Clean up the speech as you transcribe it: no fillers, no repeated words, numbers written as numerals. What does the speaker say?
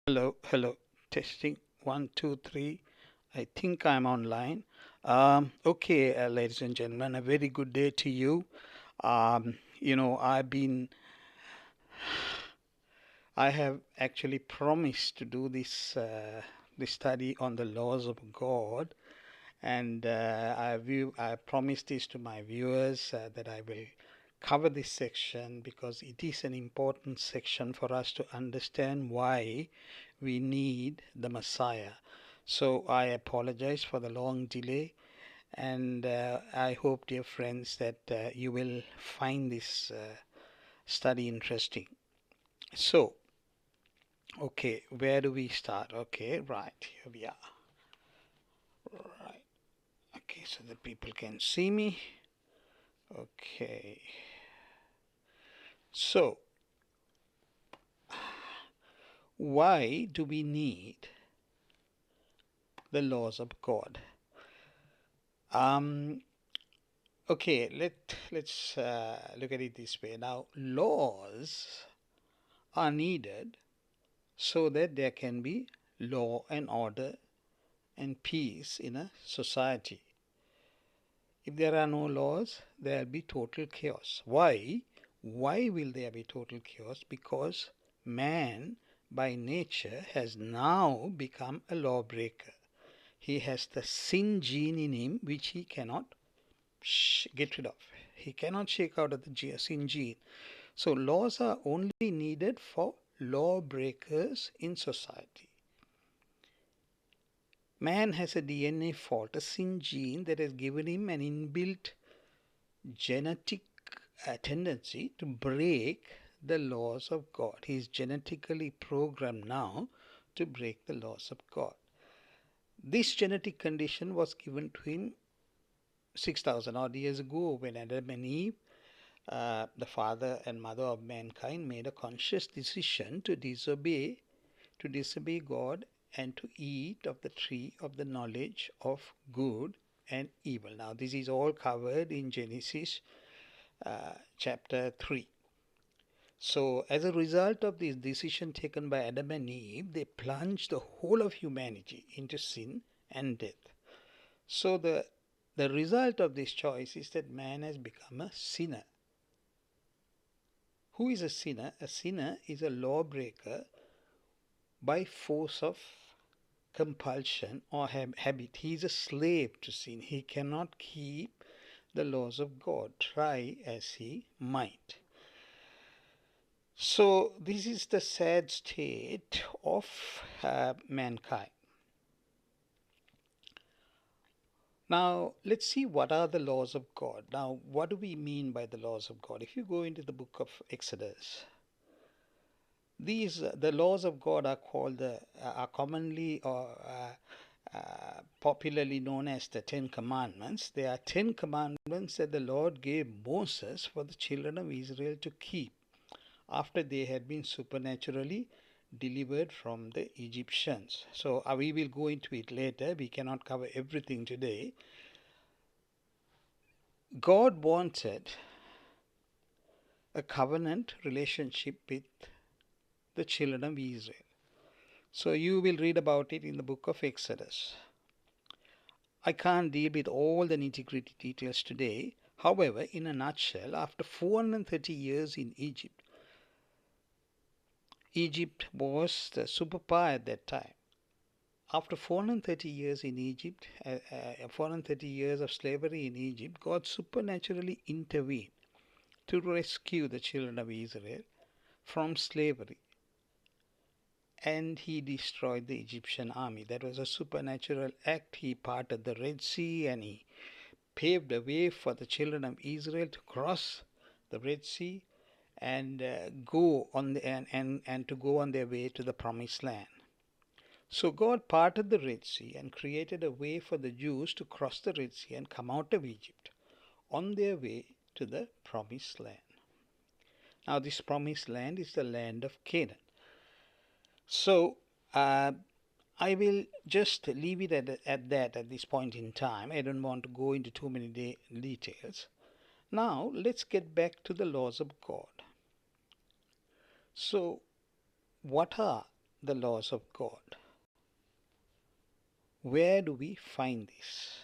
Hello, hello. Testing one, two, three. I think I'm online. Okay, ladies and gentlemen, a very good day to you. I have actually promised to do this study on the laws of God, and I promised this to my viewers that I will cover this section because it is an important section for us to understand why we need the Messiah. So I apologize for the long delay, and I hope, dear friends, that you will find this study interesting. So, okay, where do we start? Okay, right, here we are. Right, okay, so the people can see me. Okay, so why do we need the laws of God? Um, okay, let's look at it this way. Now, laws are needed so that there can be law and order and peace in a society. If there are no laws, there will be total chaos. Why? Why will there be total chaos? Because man by nature has now become a lawbreaker. He has the sin gene in him which he cannot get rid of. He cannot shake out of the sin gene. So laws are only needed for lawbreakers in society. Man has a DNA fault, a sin gene that has given him an inbuilt genetic tendency to break the laws of God. He is genetically programmed now to break the laws of God. This genetic condition was given to him 6,000 odd years ago when Adam and Eve, the father and mother of mankind, made a conscious decision to disobey God and to eat of the tree of the knowledge of good and evil. Now, this is all covered in Genesis chapter 3. So, as a result of this decision taken by Adam and Eve, they plunged the whole of humanity into sin and death. So, the result of this choice is that man has become a sinner. Who is a sinner? A sinner is a lawbreaker by force of compulsion or habit. He is a slave to sin. He cannot keep the laws of God, try as he might. So, this is the sad state of mankind. Now, let's see what are the laws of God. Now, what do we mean by the laws of God? If you go into the book of Exodus, the laws of God are called are commonly or popularly known as the Ten Commandments. There are 10 commandments that the Lord gave Moses for the children of Israel to keep after they had been supernaturally delivered from the Egyptians. So we will go into it later. We cannot cover everything today. God wanted a covenant relationship with the children of Israel. So you will read about it in the book of Exodus. I can't deal with all the nitty-gritty details today. However, in a nutshell, after 430 years in Egypt, Egypt was the superpower at that time. After 430 years in Egypt, 430 years of slavery in Egypt, God supernaturally intervened to rescue the children of Israel from slavery, and he destroyed the Egyptian army. That was a supernatural act. He parted the Red Sea and he paved a way for the children of Israel to cross the Red Sea and go on the, and to go on their way to the promised land. So God parted the Red Sea and created a way for the Jews to cross the Red Sea and come out of Egypt on their way to the promised land. Now this promised land is the land of Canaan. So uh, I will just leave it at that at this point in time. I don't want to go into too many details. Now let's get back to the laws of God. So what are the laws of God. Where do we find this?